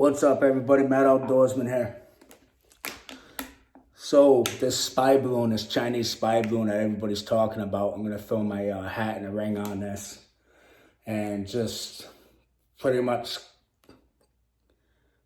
What's up, everybody? Matt Outdoorsman here. So this spy balloon, this Chinese spy balloon that everybody's talking about, I'm going to throw my hat in the ring on this and just pretty much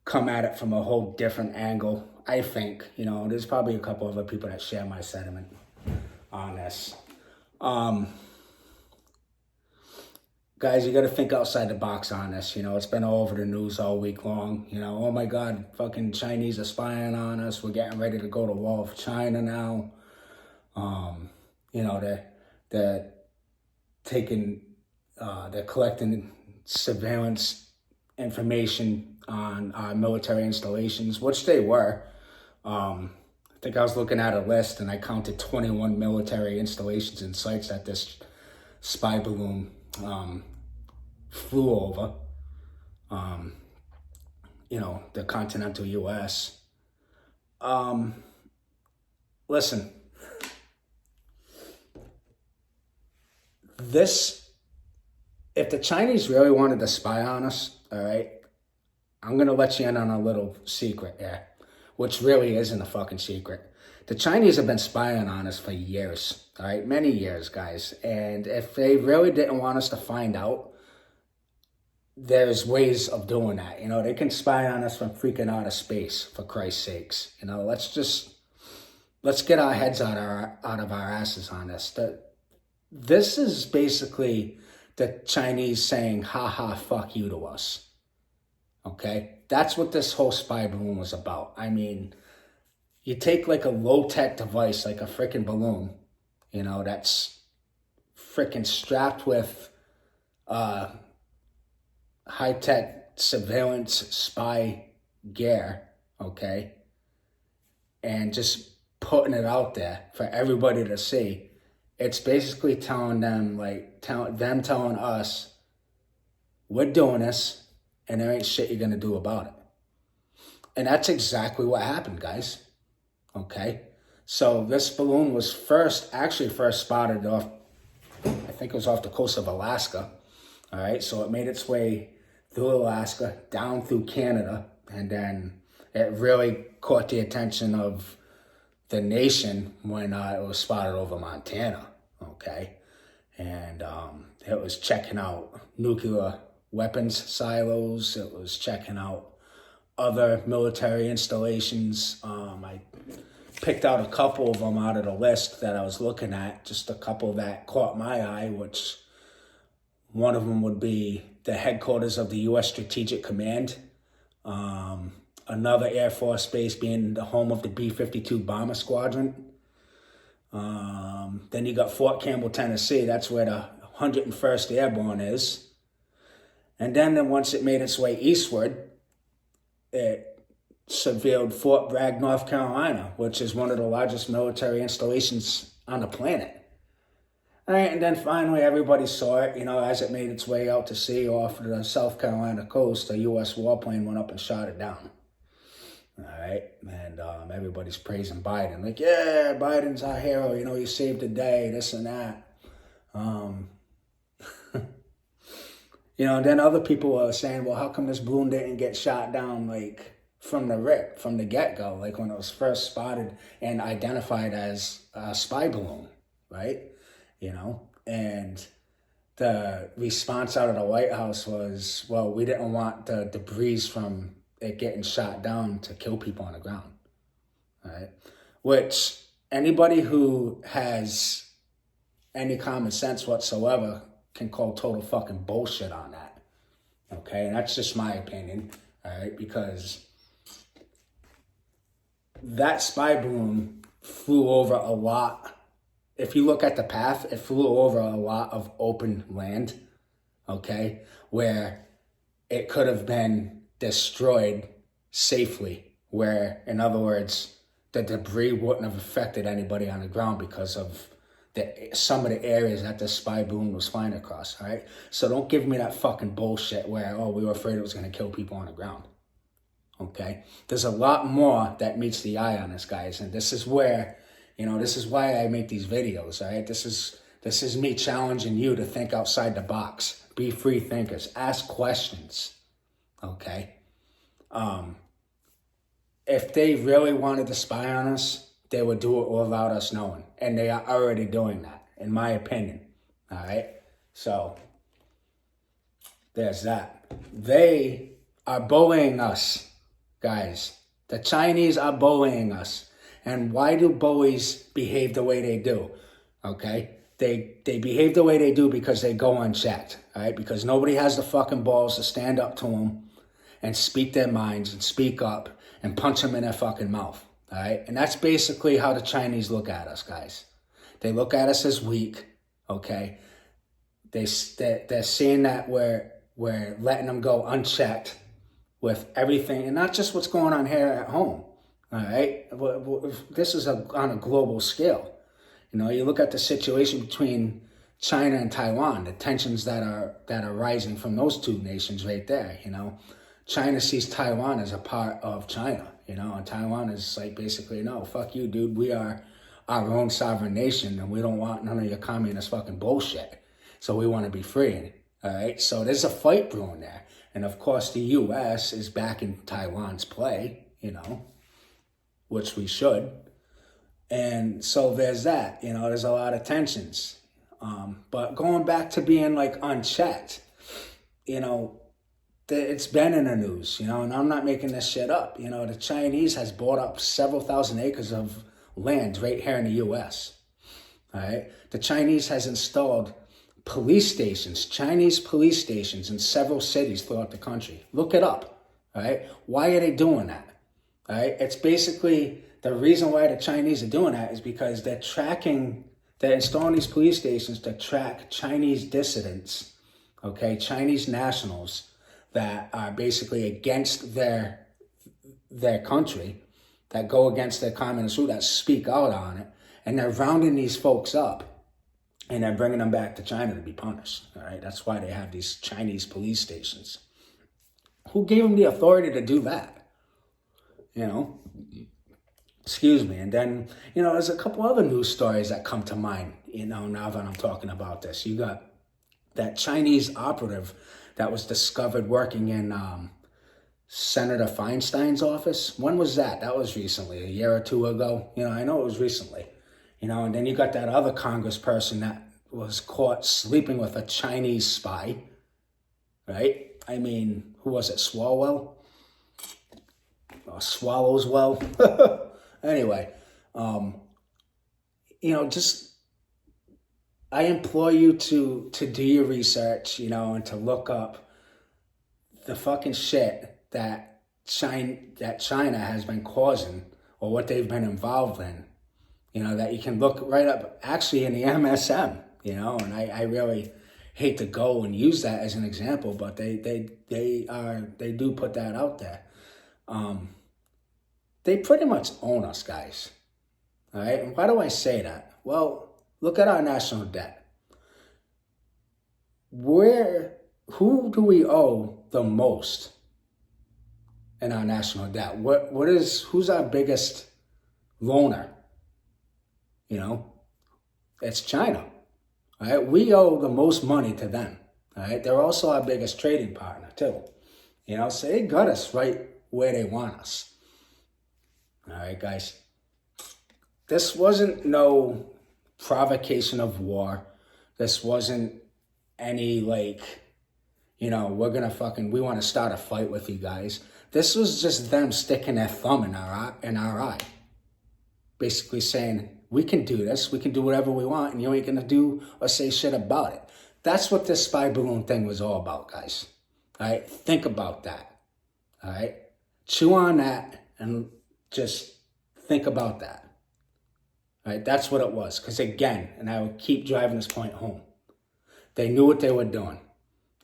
come at it from a whole different angle. I think, there's probably a couple other people that share my sentiment on this. Guys, you got to think outside the box on this. It's been all over the news all week long. Oh my God, fucking Chinese are spying on us. We're getting ready to go to war with China now. They're taking, they're collecting surveillance information on our military installations, which they were. I think I was looking at a list and I counted 21 military installations and sites that this spy balloon flew over, the continental U.S. Listen, if the Chinese really wanted to spy on us, all right, I'm going to let you in on a little secret here, which really isn't a fucking secret. The Chinese have been spying on us for years, all right? Many years, guys. And if they really didn't want us to find out, there's ways of doing that. They can spy on us from freaking outer space, for Christ's sakes. Let's get our heads out of our asses on this. This is basically the Chinese saying, ha ha, fuck you to us. Okay? That's what this whole spy balloon was about. I mean, you take like a low-tech device, like a freaking balloon, that's freaking strapped with high-tech surveillance spy gear, okay? And just putting it out there for everybody to see. It's basically telling them, telling us, we're doing this, and there ain't shit you're going to do about it. And that's exactly what happened, guys. Okay, so this balloon was first spotted off, I think it was off the coast of Alaska. All right, so it made its way through Alaska, down through Canada, and then it really caught the attention of the nation when it was spotted over Montana. Okay, and it was checking out nuclear weapons silos. It was checking out other military installations. I picked out a couple of them out of the list that I was looking at, just a couple that caught my eye, which one of them would be the headquarters of the U.S. Strategic Command. Another Air Force base being the home of the B-52 Bomber Squadron. Then you got Fort Campbell, Tennessee. That's where the 101st Airborne is. And then once it made its way eastward, it surveilled Fort Bragg, North Carolina, which is one of the largest military installations on the planet. All right, and then finally everybody saw it, as it made its way out to sea off the South Carolina coast, a U.S. warplane went up and shot it down. All right, and everybody's praising Biden. Like, yeah, Biden's our hero, he saved the day, this and that. And then other people are saying, well, how come this balloon didn't get shot down, from the get-go, when it was first spotted and identified as a spy balloon, right? And the response out of the White House was, well, we didn't want the debris from it getting shot down to kill people on the ground, right? Which anybody who has any common sense whatsoever can call total fucking bullshit on that, okay? And that's just my opinion, all right? Because that spy balloon flew over a lot. If you look at the path, it flew over a lot of open land, okay, where it could have been destroyed safely, where, in other words, the debris wouldn't have affected anybody on the ground because of some of the areas that the spy balloon was flying across, all right? So don't give me that fucking bullshit where, we were afraid it was going to kill people on the ground. Okay, there's a lot more that meets the eye on this, guys, and this is where, this is why I make these videos. All right, this is me challenging you to think outside the box, be free thinkers, ask questions. Okay, If they really wanted to spy on us, they would do it without us knowing. And they are already doing that, in my opinion. All right? So, there's that. They are bullying us, guys. The Chinese are bullying us. And why do bullies behave the way they do? Okay? They behave the way they do because they go unchecked. All right? Because nobody has the fucking balls to stand up to them and speak their minds and speak up and punch them in their fucking mouth. All right? And that's basically how the Chinese look at us, guys. They look at us as weak. Okay? They're seeing that we're letting them go unchecked with everything, and not just what's going on here at home. All right, this is on a global scale. You know, you look at the situation between China and Taiwan, the tensions that are rising from those two nations right there. You know, China sees Taiwan as a part of China. You know, and Taiwan is like basically, no, fuck you, dude. We are our own sovereign nation, and we don't want none of your communist fucking bullshit. So we want to be free. All right, so there's a fight brewing there. And of course, the U.S. is backing Taiwan's play, you know, which we should. And so there's that, you know, there's a lot of tensions. But going back to being like unchecked, you know, it's been in the news, you know, and I'm not making this shit up. You know, the Chinese has bought up several thousand acres of land right here in the U.S. All right, the Chinese has installed police stations, Chinese police stations in several cities throughout the country. Look it up, all right? Why are they doing that, all right? It's basically, the reason why the Chinese are doing that is because they're installing these police stations to track Chinese dissidents, okay, Chinese nationals that are basically against their country, that go against their communist rule, that speak out on it, and they're rounding these folks up. And they're bringing them back to China to be punished, all right? That's why they have these Chinese police stations. Who gave them the authority to do that? You know? Excuse me. And then, you know, there's a couple other news stories that come to mind, you know, now that I'm talking about this. You got that Chinese operative that was discovered working in Senator Feinstein's office. When was that? That was recently, a year or two ago. You know, I know it was recently. You know, and then you got that other congressperson that was caught sleeping with a Chinese spy, right? I mean, who was it, Swalwell? Or Swallowswell? Anyway, you know, just, I implore you to do your research, you know, and to look up the fucking shit that China has been causing, or what they've been involved in. You know, that you can look right up, actually in the MSM, you know, and I really hate to go and use that as an example, but they do put that out there. They pretty much own us, guys. All right, and why do I say that? Well, look at our national debt. Who do we owe the most in our national debt? Who's our biggest loaner? You know, it's China, all right? We owe the most money to them, all right? They're also our biggest trading partner, too. You know, so they got us right where they want us. All right, guys. This wasn't no provocation of war. This wasn't any, like, you know, we want to start a fight with you guys. This was just them sticking their thumb in our eye. Basically saying, we can do this, we can do whatever we want, and you ain't gonna do or say shit about it. That's what this spy balloon thing was all about, guys. All right, think about that. All right, chew on that and just think about that. All right, that's what it was. Because again, and I will keep driving this point home, they knew what they were doing.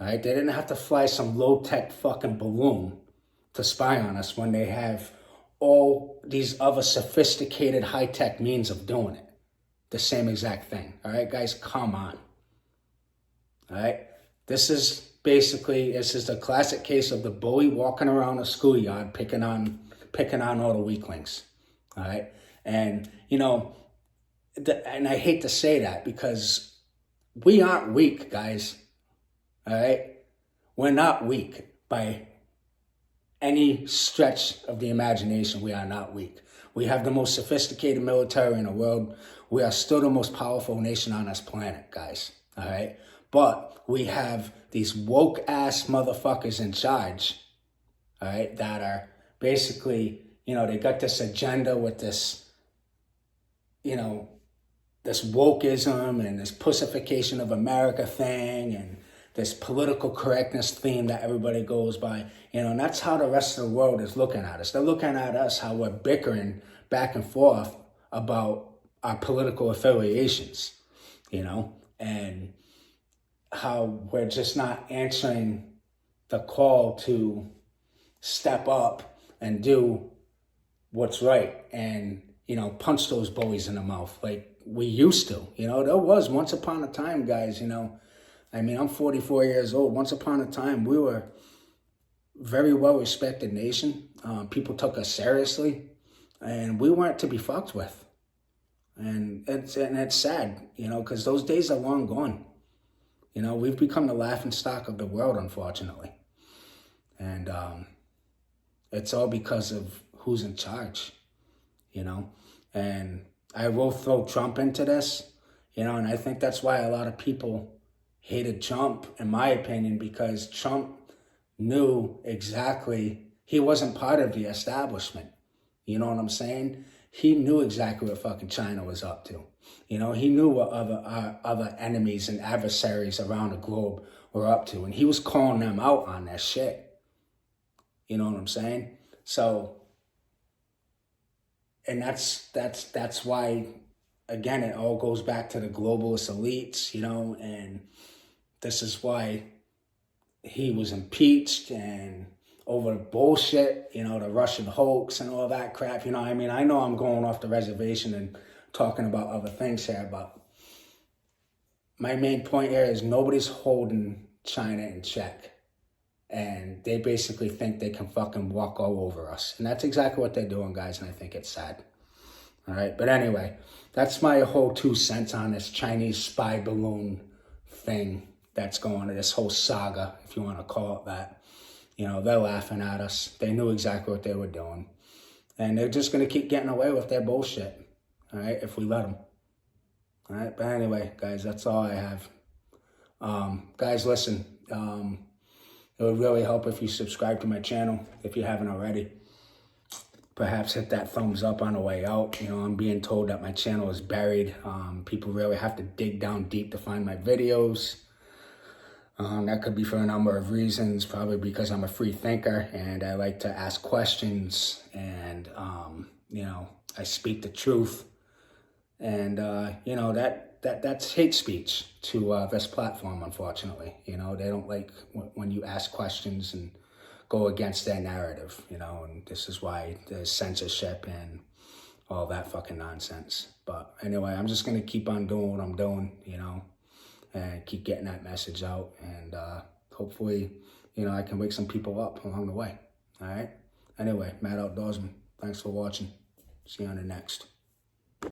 All right, they didn't have to fly some low-tech fucking balloon to spy on us when they have all these other sophisticated high-tech means of doing it. The same exact thing. All right, guys, come on. All right, this is the classic case of the bully walking around a schoolyard picking on all the weaklings. All right, and you know, and I hate to say that because we aren't weak, guys. All right, we're not weak by any stretch of the imagination, we are not weak. We have the most sophisticated military in the world. We are still the most powerful nation on this planet, guys. All right? But we have these woke-ass motherfuckers in charge, all right, that are basically, they got this agenda with this, this wokeism and this pussification of America thing and this political correctness theme that everybody goes by, and that's how the rest of the world is looking at us. They're looking at us how we're bickering back and forth about our political affiliations, and how we're just not answering the call to step up and do what's right and, punch those bullies in the mouth like we used to. There was once upon a time, guys, I'm 44 years old. Once upon a time, we were a very well-respected nation. People took us seriously, and we weren't to be fucked with. And it's sad, because those days are long gone. We've become the laughingstock of the world, unfortunately. And it's all because of who's in charge, And I will throw Trump into this, and I think that's why a lot of people hated Trump, in my opinion, because Trump knew exactly, he wasn't part of the establishment. You know what I'm saying? He knew exactly what fucking China was up to. He knew what other enemies and adversaries around the globe were up to, and he was calling them out on their shit. You know what I'm saying? So, and that's why, again, it all goes back to the globalist elites, and this is why he was impeached and over bullshit, the Russian hoax and all that crap. I know I'm going off the reservation and talking about other things here, but my main point here is nobody's holding China in check. And they basically think they can fucking walk all over us. And that's exactly what they're doing, guys, and I think it's sad. All right, but anyway, that's my whole 2 cents on this Chinese spy balloon thing that's going on, this whole saga, if you want to call it that. They're laughing at us. They knew exactly what they were doing. And they're just going to keep getting away with their bullshit, all right, if we let them. All right, but anyway, guys, that's all I have. Guys, listen, it would really help if you subscribe to my channel, if you haven't already. Perhaps hit that thumbs up on the way out. I'm being told that my channel is buried. People really have to dig down deep to find my videos. That could be for a number of reasons, probably because I'm a free thinker and I like to ask questions and, I speak the truth. And, that's hate speech to this platform, unfortunately. They don't like when you ask questions and go against their narrative, and this is why there's censorship and all that fucking nonsense. But anyway, I'm just going to keep on doing what I'm doing, and keep getting that message out. And hopefully, I can wake some people up along the way. All right? Anyway, Mad Outdoorsman, thanks for watching. See you on the next.